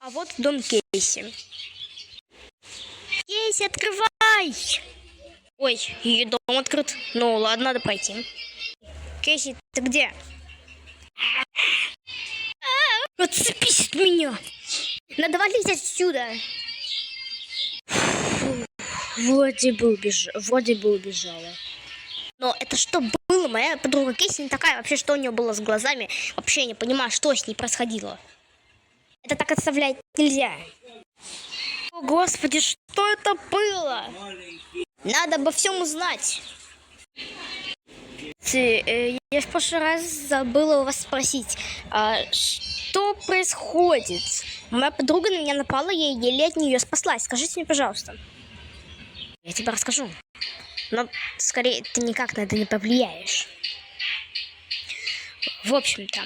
А вот дом Кейси. Кейси, открывай! Ой, ее дом открыт. Ну ладно, надо пройти. Кейси, ты где? Отцепись от меня! Надо валить отсюда! Вроде бы убежала. Но это что было? Моя подруга Кейси не такая. Вообще, что у нее было с глазами? Вообще я не понимаю, что с ней происходило. Это так отставлять нельзя. О, Господи, что это было? Надо обо всем узнать. Я в прошлый раз забыла у вас спросить, что происходит? Моя подруга на меня напала, я еле от нее спаслась. Скажите мне, пожалуйста. Я тебе расскажу. Но скорее ты никак на это не повлияешь. В общем-то,